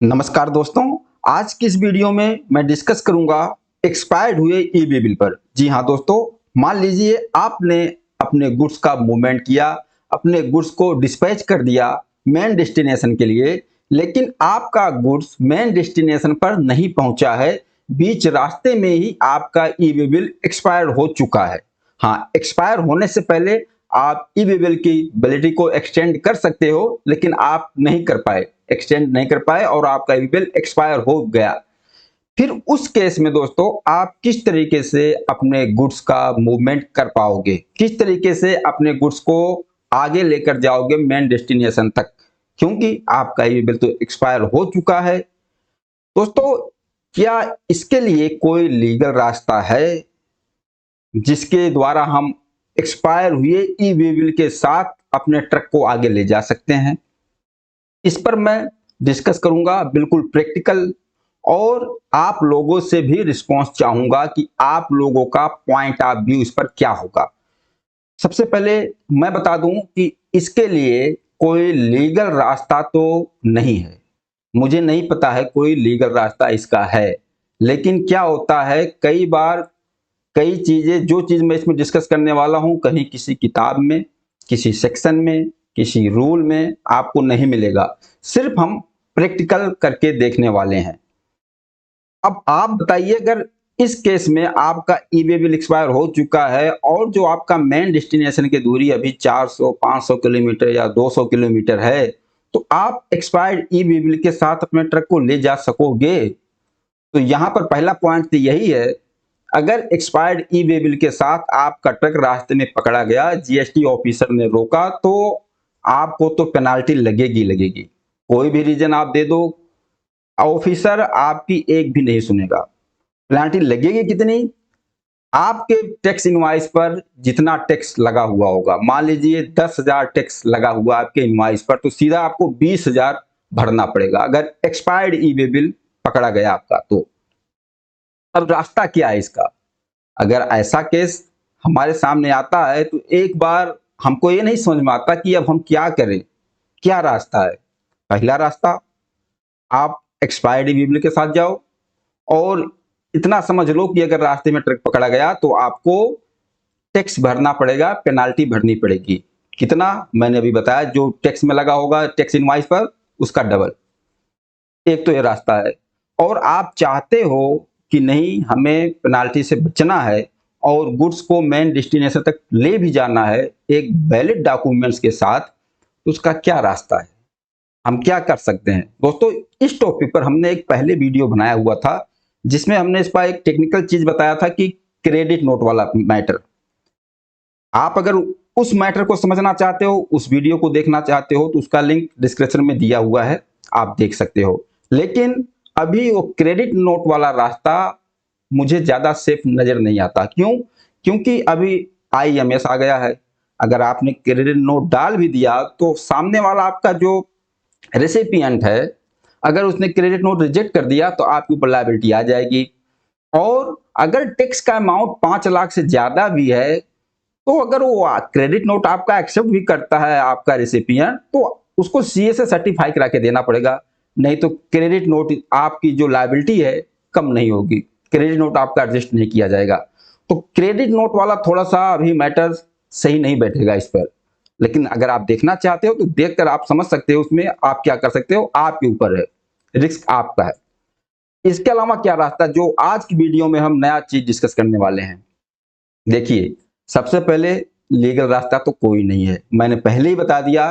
नमस्कार दोस्तों। आज की इस वीडियो में मैं डिस्कस करूंगा एक्सपायर्ड हुए ई-वे बिल पर। जी हाँ दोस्तों, मान लीजिए आपने अपने गुड्स का मूवमेंट किया, अपने गुड्स को डिस्पैच कर दिया मेन डेस्टिनेशन के लिए, लेकिन आपका गुड्स मेन डेस्टिनेशन पर नहीं पहुंचा है। बीच रास्ते में ही आपका ई-वे बिल एक्सपायर हो चुका है। हाँ, एक्सपायर होने से पहले आप ई-वे बिल की वैलिडिटी को एक्सटेंड कर सकते हो, लेकिन आप नहीं कर पाए, एक्सटेंड नहीं कर पाए और आपका ई-वे बिल एक्सपायर हो गया। फिर उस केस में दोस्तों आप किस तरीके से अपने गुड्स का मूवमेंट कर पाओगे, किस तरीके से अपने गुड्स को आगे लेकर जाओगे मेन डेस्टिनेशन तक, क्योंकि आपका ई-वे बिल तो एक्सपायर हो चुका है। दोस्तों, क्या इसके लिए कोई लीगल रास्ता है जिसके द्वारा हम एक्सपायर हुए ई-वे बिल के साथ अपने ट्रक को आगे ले जा सकते हैं? इस पर मैं डिस्कस करूंगा, बिल्कुल प्रैक्टिकल, और आप लोगों से भी रिस्पांस चाहूंगा कि आप लोगों का पॉइंट ऑफ व्यू इस पर क्या होगा। सबसे पहले मैं बता दूं कि इसके लिए कोई लीगल रास्ता तो नहीं है। मुझे नहीं पता है कोई लीगल रास्ता इसका है, लेकिन क्या होता है कई बार कई चीजें, जो चीज मैं इसमें डिस्कस करने वाला हूं, कहीं किसी किताब में, किसी सेक्शन में, किसी रूल में आपको नहीं मिलेगा। सिर्फ हम प्रैक्टिकल करके देखने वाले हैं। अब आप बताइए, अगर इस केस में आपका ई-वे बिल एक्सपायर हो चुका है और जो आपका मेन डेस्टिनेशन की दूरी अभी 400 500 किलोमीटर या 200 किलोमीटर है, तो आप एक्सपायर्ड ई-वे बिल के साथ अपने ट्रक को ले जा सकोगे? तो यहां पर पहला पॉइंट तो यही है, अगर एक्सपायर्ड ई-वे बिल के साथ आपका ट्रक रास्ते में पकड़ा गया, जीएसटी ऑफिसर ने रोका, तो आपको तो पेनाल्टी लगेगी लगेगी। कोई भी रीजन आप दे दो, ऑफिसर आपकी एक भी नहीं सुनेगा। पेनाल्टी लगेगी कितनी? आपके टैक्स इनवॉइस पर जितना टैक्स लगा हुआ होगा, मान लीजिए 10,000 टैक्स लगा हुआ आपके इनवॉइस पर, तो सीधा आपको 20,000 भरना पड़ेगा अगर एक्सपायर्ड ई-वे बिल पकड़ा गया आपका तो। अब रास्ता क्या है इसका? अगर ऐसा केस हमारे सामने आता है तो एक बार हमको ये नहीं समझ में आता कि अब हम क्या करें, क्या रास्ता है। पहला रास्ता, आप एक्सपायर्ड ई-वे बिल के साथ जाओ और इतना समझ लो कि अगर रास्ते में ट्रक पकड़ा गया तो आपको टैक्स भरना पड़ेगा, पेनाल्टी भरनी पड़ेगी। कितना? मैंने अभी बताया, जो टैक्स में लगा होगा टैक्स इनवॉइस पर उसका डबल। एक तो ये रास्ता है। और आप चाहते हो कि नहीं, हमें पेनाल्टी से बचना है और गुड्स को मेन डेस्टिनेशन तक ले भी जाना है एक वैलिड डॉक्यूमेंट्स के साथ, तो उसका क्या रास्ता है, हम क्या कर सकते हैं? दोस्तों, इस टॉपिक पर हमने एक पहले वीडियो बनाया हुआ था जिसमें हमने इस पर एक टेक्निकल चीज बताया था कि क्रेडिट नोट वाला मैटर। आप अगर उस मैटर को समझना चाहते हो, उस वीडियो को देखना चाहते हो, तो उसका लिंक डिस्क्रिप्शन में दिया हुआ है, आप देख सकते हो। लेकिन अभी वो क्रेडिट नोट वाला रास्ता मुझे ज्यादा सेफ नजर नहीं आता। क्यों? क्योंकि अभी आईएमएस आ गया है। अगर आपने क्रेडिट नोट डाल भी दिया तो सामने वाला आपका जो रेसिपिएंट है, अगर उसने क्रेडिट नोट रिजेक्ट कर दिया तो आपके ऊपर लायबिलिटी आ जाएगी। और अगर टैक्स का अमाउंट 5 लाख से ज्यादा भी है, तो अगर वो क्रेडिट नोट आपका एक्सेप्ट भी करता है आपका रेसिपिएंट, तो उसको सीए से सर्टिफाई करा के देना पड़ेगा, नहीं तो क्रेडिट नोट आपकी जो लायबिलिटी है कम नहीं होगी, क्रेडिट नोट आपका एडजस्ट नहीं किया जाएगा। तो क्रेडिट नोट वाला थोड़ा सा अभी मैटर सही नहीं बैठेगा इस पर। लेकिन अगर आप देखना चाहते हो तो देखकर आप समझ सकते हो उसमें आप क्या कर सकते हो, आपके ऊपर है, रिस्क आपका है। इसके अलावा क्या रास्ता, जो आज की वीडियो में हम नया चीज डिस्कस करने वाले हैं। देखिए, सबसे पहले लीगल रास्ता तो कोई नहीं है, मैंने पहले ही बता दिया।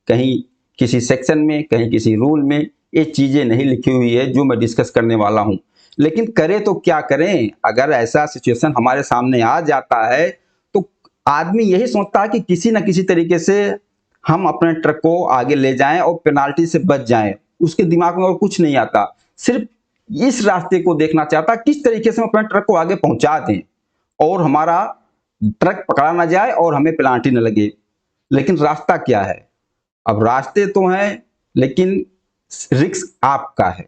कहीं किसी सेक्शन में, कहीं किसी रूल में ये चीजें नहीं लिखी हुई है जो मैं डिस्कस करने वाला हूं। लेकिन करें तो क्या करें? अगर ऐसा सिचुएशन हमारे सामने आ जाता है तो आदमी यही सोचता है कि किसी न किसी तरीके से हम अपने ट्रक को आगे ले जाएं और पेनाल्टी से बच जाएं। उसके दिमाग में और कुछ नहीं आता, सिर्फ इस रास्ते को देखना चाहता किस तरीके से हम अपने ट्रक को आगे पहुंचा दें और हमारा ट्रक पकड़ा ना जाए और हमें पेनाल्टी न लगे। लेकिन रास्ता क्या है? अब रास्ते तो हैं, लेकिन रिस्क आपका है।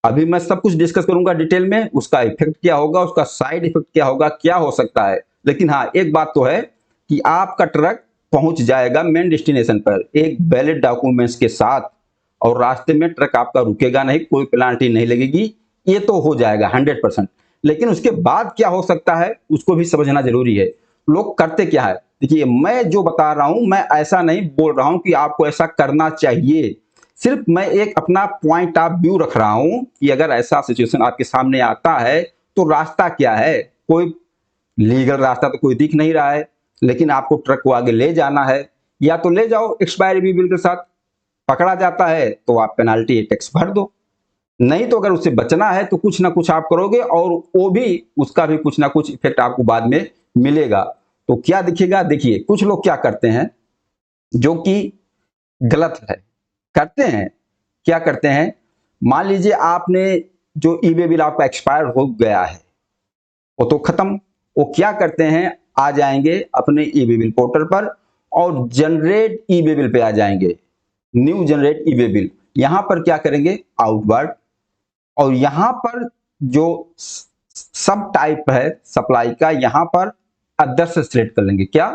अभी मैं सब कुछ डिस्कस करूंगा डिटेल में, उसका इफेक्ट क्या होगा, उसका साइड इफेक्ट क्या होगा, क्या हो सकता है। लेकिन हाँ, एक बात तो है कि आपका ट्रक पहुंच जाएगा मेन डेस्टिनेशन पर एक वैलिड डॉक्यूमेंट्स के साथ और रास्ते में ट्रक आपका रुकेगा नहीं, कोई पेनाल्टी नहीं लगेगी, ये तो हो जाएगा 100%। लेकिन उसके बाद क्या हो सकता है उसको भी समझना जरूरी है। लोग करते क्या है, देखिए मैं जो बता रहा हूं मैं ऐसा नहीं बोल रहा हूं कि आपको ऐसा करना चाहिए, सिर्फ मैं एक अपना पॉइंट ऑफ व्यू रख रहा हूं कि अगर ऐसा सिचुएशन आपके सामने आता है तो रास्ता क्या है। कोई लीगल रास्ता तो कोई दिख नहीं रहा है, लेकिन आपको ट्रक को आगे ले जाना है, या तो ले जाओ एक्सपायरी बिल के साथ, पकड़ा जाता है तो आप पेनाल्टी टैक्स भर दो, नहीं तो अगर उससे बचना है तो कुछ ना कुछ आप करोगे और वो भी उसका भी कुछ ना कुछ इफेक्ट आपको बाद में मिलेगा। तो क्या दिखेगा, देखिए कुछ लोग क्या करते हैं जो कि गलत है, करते हैं क्या करते हैं, मान लीजिए आपने जो ई वे बिल आपका एक्सपायर हो गया है वो तो खत्म, वो क्या करते हैं आ जाएंगे अपने ई वे बिल पोर्टल पर और जनरेट ई वे बिल पे आ जाएंगे, न्यू जनरेट ई वे बिल, यहां पर क्या करेंगे आउटवर्ड, और यहां पर जो सब टाइप है सप्लाई का यहां पर अदर्स सेलेक्ट कर लेंगे, क्या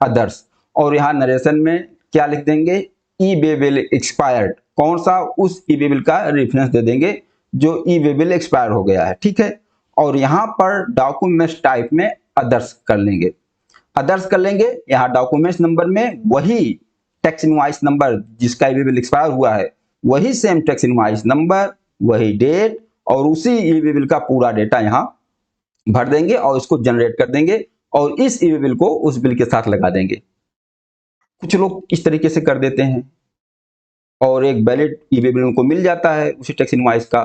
अदर्स, और यहां नरेशन में क्या लिख देंगे ई वे बिल एक्सपायर्ड, कौन सा उस ई वे बिल का रेफरेंस दे देंगे जो ई वे बिल एक्सपायर हो गया है, ठीक है। और यहां पर डॉक्यूमेंट्स टाइप में अदर्स कर लेंगे, अदर्स कर लेंगे, यहाँ डॉक्यूमेंट्स नंबर में वही टैक्स इनवॉइस नंबर जिसका ई वे बिल एक्सपायर हुआ है वही सेम टैक्स इनवॉइस नंबर, वही डेट और उसी ई वे बिल का पूरा डेटा यहाँ भर देंगे और इसको जनरेट कर देंगे और इस ई वे बिल को उस बिल के साथ लगा देंगे। कुछ लोग इस तरीके से कर देते हैं और एक वैलिड ई वे बिल उनको मिल जाता है उसी टैक्स इनवॉइस का।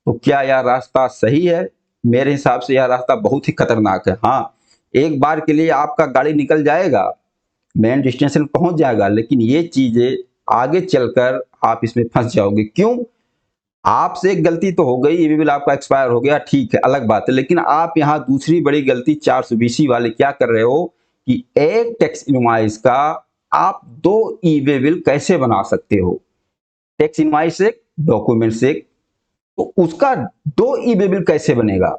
तो क्या यह रास्ता सही है? मेरे हिसाब से यह रास्ता बहुत ही खतरनाक है। हाँ, एक बार के लिए आपका गाड़ी निकल जाएगा, मेन डेस्टिनेशन पहुंच जाएगा, लेकिन ये चीजें आगे चलकर आप इसमें फंस जाओगे। क्यों? आपसे एक गलती तो हो गई, ई वे बिल आपका एक्सपायर हो गया, ठीक है अलग बात है, लेकिन आप यहाँ दूसरी बड़ी गलती 420 वाले क्या कर रहे हो कि एक टैक्स इनवॉइस का आप दो ई वे बिल कैसे बना सकते हो, टैक्स इनवॉइस एक डॉक्यूमेंट एक, तो उसका दो ई वे बिल कैसे बनेगा?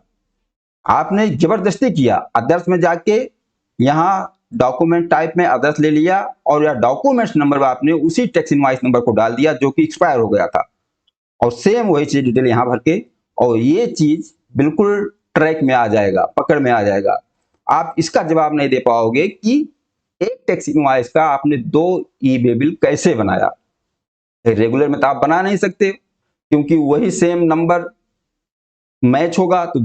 आपने जबरदस्ती किया, अदर्स में जाके यहाँ डॉक्यूमेंट टाइप में अदर्स ले लिया और या डॉक्यूमेंट्स नंबर में आपने उसी टैक्स इनवॉइस नंबर को डाल दिया जो कि एक्सपायर हो गया था और सेम वही चीज डिटेल यहाँ भर के, और ये चीज बिल्कुल ट्रैक में आ जाएगा, पकड़ में आ जाएगा। आप इसका जवाब नहीं दे पाओगे कि एक टैक्स इनवॉइस का आपने दो ई वे बिल कैसे बनाया। रेगुलर में तो आप बना नहीं सकते क्योंकि वही सेम नंबर मैच होगा, तो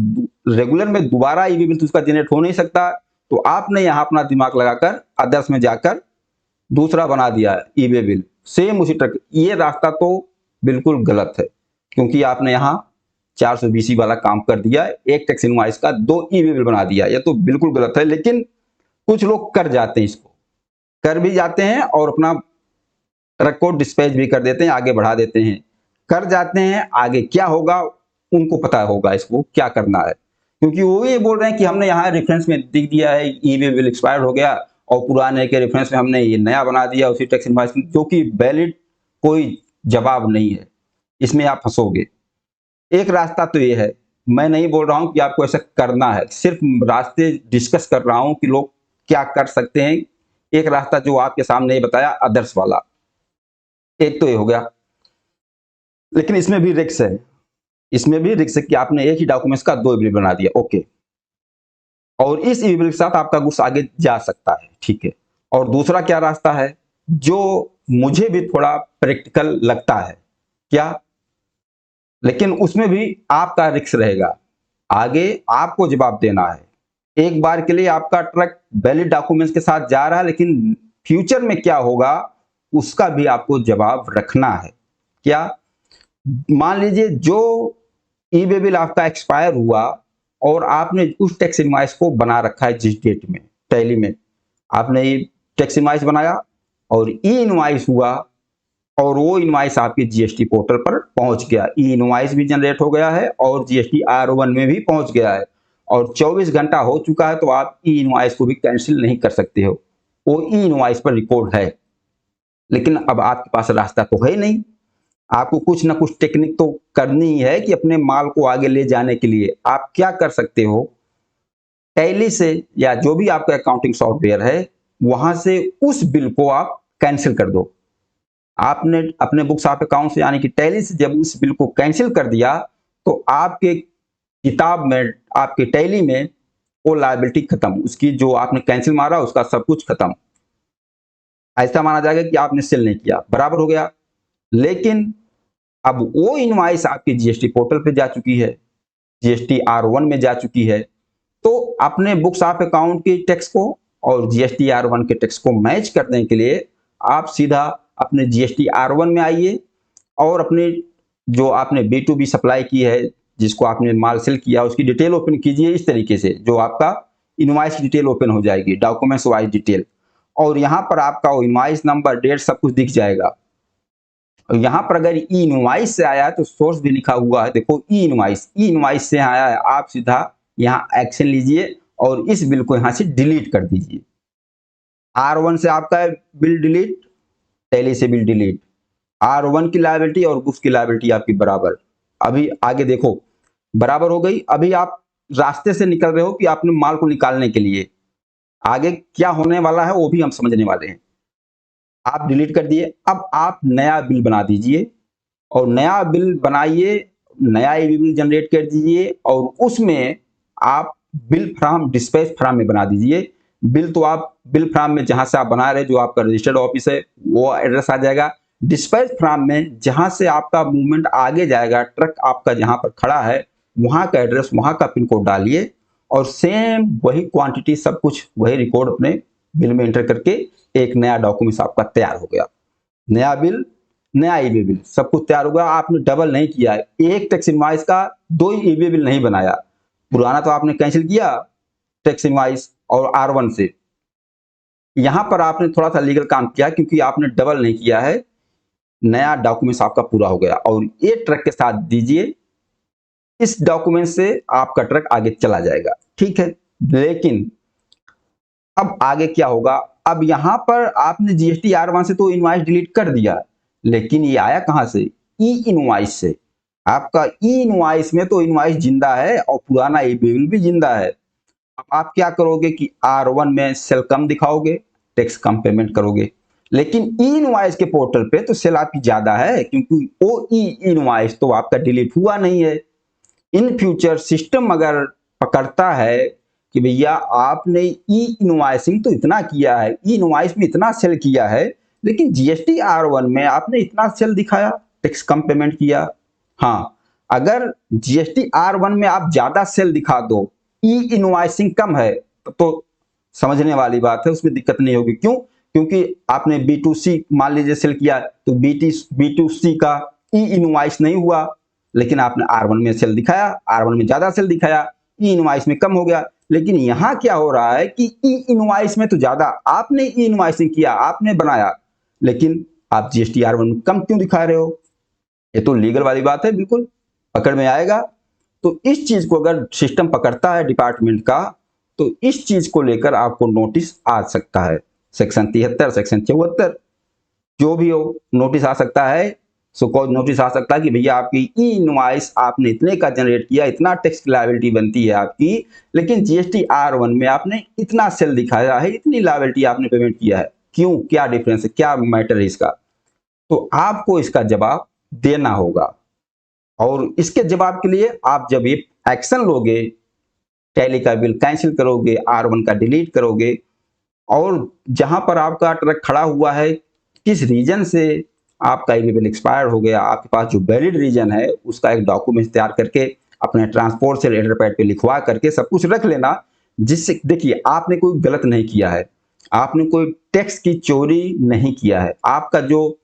रेगुलर में दोबारा ई वे बिल तो उसका जनरेट हो नहीं सकता। तो आपने यहाँ अपना दिमाग लगाकर अदर्स में जाकर दूसरा बना दिया ई वे बिल सेम उसी ट्रक। ये रास्ता तो बिल्कुल गलत है क्योंकि आपने यहाँ 420 वाला काम कर दिया, एक टैक्स इनवॉइस का दो ई वे बिल बना दिया, ये तो बिल्कुल गलत है। लेकिन कुछ लोग कर जाते हैं, इसको कर भी जाते हैं और अपना ट्रक को डिस्पैच भी कर देते हैं, आगे बढ़ा देते हैं, कर जाते हैं। आगे क्या होगा उनको पता होगा इसको क्या करना है, क्योंकि वो ये बोल रहे हैं कि हमने यहाँ रेफरेंस में दिख दिया है ई वे बिल एक्सपायर हो गया और पुराने के रेफरेंस में हमने ये नया बना दिया उसी टैक्स इनवॉइस, जो कि वैलिड कोई जवाब नहीं है, इसमें आप फंसोगे। एक रास्ता तो ये है, मैं नहीं बोल रहा हूं कि आपको ऐसा करना है, सिर्फ रास्ते डिस्कस कर रहा हूं कि लोग क्या कर सकते हैं। एक रास्ता जो आपके सामने ये बताया अदर्स वाला, एक तो ये हो गया, लेकिन इसमें भी रिस्क है, इसमें भी रिस्क है कि आपने एक ही डॉक्यूमेंट्स का दो बिल बना दिया, ओके, और इस ई बिल के साथ आपका गुड्स आगे जा सकता है, ठीक है। और दूसरा क्या रास्ता है जो मुझे भी थोड़ा प्रैक्टिकल लगता है, क्या, लेकिन उसमें भी आपका रिस्क रहेगा, आगे आपको जवाब देना है। एक बार के लिए आपका ट्रक वैलिड डॉक्यूमेंट्स के साथ जा रहा है, लेकिन फ्यूचर में क्या होगा उसका भी आपको जवाब रखना है। क्या, मान लीजिए जो ई वे बिल आपका एक्सपायर हुआ और आपने उस टैक्स इनवॉइस को बना रखा है जिस डेट में, टैली में आपने ये टैक्स इनवॉइस बनाया और ई इनवॉइस हुआ और वो इनवॉइस आपके जीएसटी पोर्टल पर पहुंच गया, ई इनवॉइस भी जनरेट हो गया है और जीएसटी R1 में भी पहुंच गया है और 24 घंटा हो चुका है, तो आप ई इनवॉइस को भी कैंसिल नहीं कर सकते हो, वो ई इनवॉइस पर रिकॉर्ड है। लेकिन अब आपके पास रास्ता तो है नहीं, आपको कुछ ना कुछ टेक्निक तो करनी ही है कि अपने माल को आगे ले जाने के लिए आप क्या कर सकते हो, टैली से या जो भी आपका अकाउंटिंग सॉफ्टवेयर है वहां से उस बिल को आप कैंसिल कर दो। आपने अपने बुक्स ऑफ अकाउंट से यानी कि टैली से जब उस बिल को कैंसिल कर दिया तो आपके किताब में, आपके टैली में वो लायबिलिटी खत्म, उसकी जो आपने कैंसिल मारा उसका सब कुछ खत्म। ऐसा माना जाएगा कि आपने सेल नहीं किया, बराबर हो गया। लेकिन अब वो इनवॉइस आपकी जीएसटी पोर्टल पे जा चुकी है, जीएसटी R1 में जा चुकी है। तो अपने बुक्स ऑफ अकाउंट के टैक्स को और जीएसटी R1 के टैक्स को मैच करने के लिए आप सीधा अपने जीएसटी R1 में आइए और अपने जो आपने B2B सप्लाई की है, जिसको आपने माल सेल किया, उसकी डिटेल ओपन कीजिए इस तरीके से, जो आपका इनवॉइस की डिटेल ओपन हो जाएगी, डॉक्यूमेंट्स वाइज डिटेल, और यहाँ पर आपका इनवॉइस नंबर, डेट सब कुछ दिख जाएगा। और यहाँ पर अगर ई इनवॉइस से आया है तो सोर्स भी लिखा हुआ है, देखो ई इनवॉइस से आया है, आप सीधा यहाँ एक्शन लीजिए और इस बिल को यहाँ से डिलीट कर दीजिए। R1 से आपका बिल डिलीट, टैली से बिल डिलीट, R1 की लायबिलिटी और बुक्स की लायबिलिटी आपकी बराबर। अभी आगे देखो, बराबर हो गई। अभी आप रास्ते से निकल रहे हो कि आपने माल को निकालने के लिए, आगे क्या होने वाला है वो भी हम समझने वाले हैं। आप डिलीट कर दिए, अब आप नया बिल बना दीजिए और नया बिल बनाइए, नया ई बिल जनरेट कर दीजिए और उसमें आप बिल फ्रॉम डिस्पैच फ्रॉम में बना दीजिए। बिल तो आप बिल फ्रॉम में जहां से आप बना रहे, जो आपका रजिस्टर्ड ऑफिस है, वो एड्रेस आ जाएगा। डिस्पैच फ्रॉम में जहां से आपका मूवमेंट आगे जाएगा, ट्रक आपका जहां पर खड़ा है, वहां का एड्रेस, वहां का पिन कोड डालिए और सेम वही क्वांटिटी, सब कुछ वही रिकॉर्ड अपने बिल में एंटर करके एक नया डॉक्यूमेंट आपका तैयार हो गया। नया बिल, नया ईबे बिल, सब कुछ तैयार हो गया। आपने डबल नहीं किया है, एक टैक्स इनवॉइस का दो ईबे बिल नहीं बनाया। पुराना तो आपने कैंसिल किया टैक्स इनवॉइस और R1 से, यहां पर आपने थोड़ा सा लीगल काम किया क्योंकि आपने डबल नहीं किया है। नया डॉक्यूमेंट आपका पूरा हो गया और ये ट्रक के साथ दीजिए, इस डॉक्यूमेंट से आपका ट्रक आगे चला जाएगा, ठीक है। लेकिन अब आगे क्या होगा, अब यहां पर आपने जीएसटी R1 से तो इनवॉइस डिलीट कर दिया, लेकिन ये आया कहां से, ई इनवॉइस से। आपका ई इनवॉइस में तो इनवॉइस जिंदा है और पुराना ई बिल भी जिंदा है। अब आप क्या करोगे कि R1 में सेल कम दिखाओगे, टैक्स कम पेमेंट करोगे, लेकिन ई इनवॉइस के पोर्टल पे तो सेल आपकी ज्यादा है क्योंकि वो ई इनवॉइस तो आपका डिलीट हुआ नहीं है। इन फ्यूचर सिस्टम अगर पकड़ता है कि भैया आपने ई इनवॉइसिंग तो इतना किया है, ई इनवॉइस में इतना सेल किया है, लेकिन जीएसटी R1 में आपने इतना सेल दिखाया, टैक्स कम पेमेंट किया। हाँ, अगर जीएसटी R1 में आप ज्यादा सेल दिखा दो, ई इनवॉइसिंग कम है, तो समझने वाली बात है, उसमें दिक्कत नहीं होगी। क्यों? क्योंकि आपने B2C मान लीजिए सेल किया तो B2C का ई इनवॉइस नहीं हुआ, लेकिन आपने R1 में सेल दिखाया, R1 में ज्यादा सेल दिखाया, ई इनवॉइस में कम हो गया। लेकिन यहां क्या हो रहा है कि ई इनवॉइस में तो ज्यादा आपने ई इनवॉइसिंग किया, आपने बनाया, लेकिन आप जीएसटी R1 में कम क्यों दिखा रहे हो? ये तो लीगल वाली बात है, बिल्कुल पकड़ में आएगा। तो इस चीज को अगर सिस्टम पकड़ता है डिपार्टमेंट का, तो इस चीज को लेकर आपको नोटिस आ सकता है। सेक्शन 73, सेक्शन 74, जो भी हो नोटिस आ सकता है। सो कॉज नोटिस आ सकता है कि भैया आपकी ई इनवॉइस आपने इतने का जनरेट किया, इतना टैक्स की लायबिलिटी बनती है आपकी, लेकिन जीएसटी R1 में आपने इतना सेल दिखाया है, इतनी लायबिलिटी आपने पेमेंट किया है, क्यों, क्या डिफरेंस है, क्या मैटर है इसका? तो आपको इसका जवाब देना होगा और इसके जवाब के लिए आप जब ये एक्शन लोगे, टैली का बिल कैंसिल करोगे, R1 का डिलीट करोगे और जहां पर आपका ट्रक खड़ा हुआ है, किस रीजन से आपका ई बिल एक्सपायर हो गया, आपके पास जो वैलिड रीजन है उसका एक डॉक्यूमेंट तैयार करके अपने ट्रांसपोर्ट से लेटर पैड पे लिखवा करके सब कुछ रख लेना। जिससे देखिए आपने कोई गलत नहीं किया है, आपने कोई टैक्स की चोरी नहीं किया है, आपका जो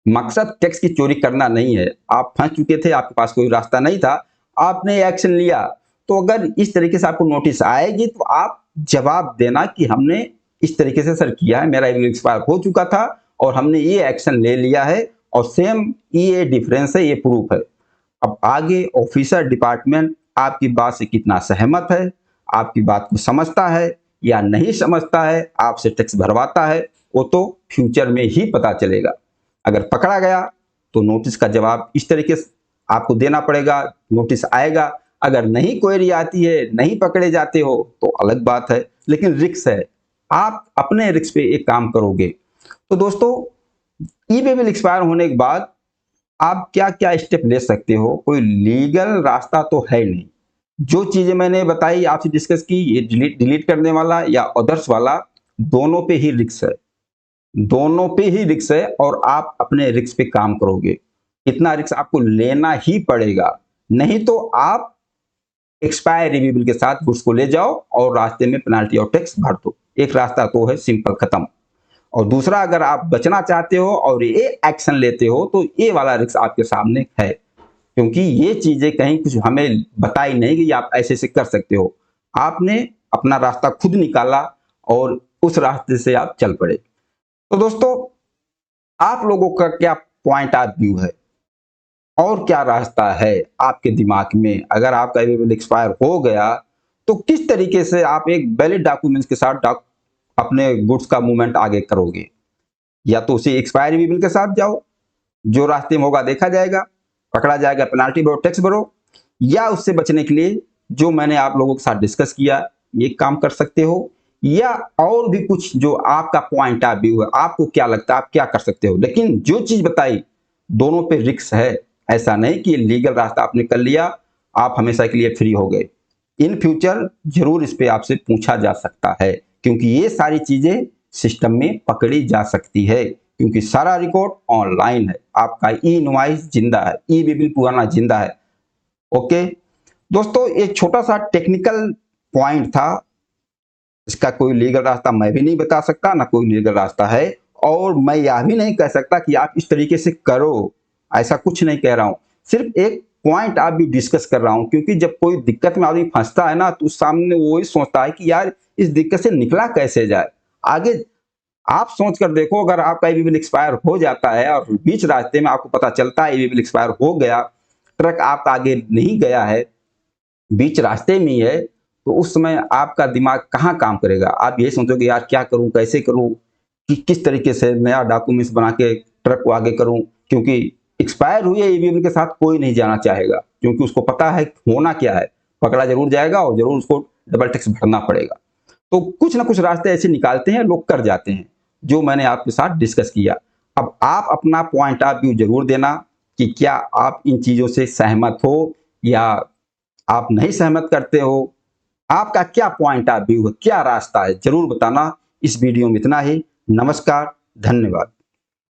मकसद टैक्स की चोरी करना नहीं है, आप फंस चुके थे, आपके पास कोई रास्ता नहीं था, आपने एक्शन लिया। तो अगर इस तरीके से आपको नोटिस आएगी तो आप जवाब देना कि हमने इस तरीके से सर किया है, मेरा बिल एक्सपायर हो चुका था और हमने ये एक्शन ले लिया है और सेम ये डिफरेंस है, ये प्रूफ है। अब आगे ऑफिसर डिपार्टमेंट आपकी बात से कितना सहमत है, आपकी बात को समझता है या नहीं समझता है, आपसे टैक्स भरवाता है, वो तो फ्यूचर में ही पता चलेगा। अगर पकड़ा गया तो नोटिस का जवाब इस तरीके से आपको देना पड़ेगा, नोटिस आएगा। अगर नहीं क्वेरी आती है, नहीं पकड़े जाते हो तो अलग बात है, लेकिन रिस्क है, आप अपने रिस्क पे एक काम करोगे। तो दोस्तों ई वे बिल एक्सपायर होने के बाद आप क्या क्या स्टेप ले सकते हो, कोई लीगल रास्ता तो है नहीं। जो चीजें मैंने बताई आपसे डिस्कस की, ये डिलीट डिलीट करने वाला या अदर्स वाला, दोनों पे ही रिस्क है, दोनों पे ही रिस्क है और आप अपने रिस्क पे काम करोगे। इतना रिस्क आपको लेना ही पड़ेगा, नहीं तो आप एक्सपायर रिव्यूबल के साथ गुड्स को ले जाओ और रास्ते में पेनाल्टी और टैक्स भर दो। एक रास्ता तो है सिंपल, खत्म। और दूसरा, अगर आप बचना चाहते हो और ये एक्शन लेते हो तो ये वाला रिस्क आपके सामने है, क्योंकि ये चीजें कहीं कुछ हमें बताई नहीं कि आप ऐसे से कर सकते हो। आपने अपना रास्ता खुद निकाला और उस रास्ते से आप चल पड़े। तो दोस्तों, आप लोगों का क्या पॉइंट ऑफ व्यू है और क्या रास्ता है आपके दिमाग में? अगर आपका एवेबल एक्सपायर हो गया तो किस तरीके से आप एक वैलिड डॉक्यूमेंट्स के साथ अपने गुड्स का मूवमेंट आगे करोगे? या तो उसी एक्सपायरी बिल के साथ जाओ, जो रास्ते में होगा देखा जाएगा, पकड़ा जाएगा, पेनाल्टी भरो, टैक्स भरो, या उससे बचने के लिए जो मैंने आप लोगों के साथ डिस्कस किया ये काम कर सकते हो, या और भी कुछ जो आपका पॉइंट ऑफ व्यू है, आपको क्या लगता है आप क्या कर सकते हो। लेकिन जो चीज बताई, दोनों पे रिस्क है। ऐसा नहीं कि लीगल रास्ता आपने कर लिया, आप हमेशा के लिए फ्री हो गए। इन फ्यूचर जरूर इस पे आपसे पूछा जा सकता है, क्योंकि ये सारी चीजें सिस्टम में पकड़ी जा सकती है, क्योंकि सारा रिकॉर्ड ऑनलाइन है। आपका ई इनवॉइस जिंदा है, ई बिल पुराना जिंदा है। ओके दोस्तों, एक छोटा सा टेक्निकल पॉइंट था, इसका कोई लीगल रास्ता मैं भी नहीं बता सकता, ना कोई लीगल रास्ता है। और मैं यह भी नहीं कह सकता कि आप इस तरीके से करो, ऐसा कुछ नहीं कह रहा हूं। सिर्फ एक पॉइंट आप भी डिस्कस कर रहा हूं, क्योंकि जब कोई दिक्कत में आदमी फंसता है ना, तो उस सामने वो ही सोचता है कि यार इस दिक्कत से निकला कैसे जाए। आगे आप सोच कर देखो, अगर आपका ई बिल एक्सपायर हो जाता है और बीच रास्ते में आपको पता चलता है ई बिल एक्सपायर हो गया, ट्रक आपका आगे नहीं गया है, बीच रास्ते में ही है, तो उस समय आपका दिमाग कहाँ काम करेगा? आप यही सोचोगे यार क्या करूं, कैसे करूं, कि किस तरीके से नया डॉक्यूमेंट्स बना के ट्रक को आगे करूं, क्योंकि एक्सपायर हुए ईवीएम के साथ कोई नहीं जाना चाहेगा, क्योंकि उसको पता है होना क्या है, पकड़ा जरूर जाएगा और जरूर उसको डबल टैक्स भरना पड़ेगा। तो कुछ ना कुछ रास्ते ऐसे निकालते हैं, लोग कर जाते हैं, जो मैंने आपके साथ डिस्कस किया। अब आप अपना पॉइंट ऑफ व्यू जरूर देना कि क्या आप इन चीजों से सहमत हो या आप नहीं सहमत करते हो। आपका क्या पॉइंट ऑफ व्यू है, क्या रास्ता है, जरूर बताना। इस वीडियो में इतना ही। नमस्कार, धन्यवाद।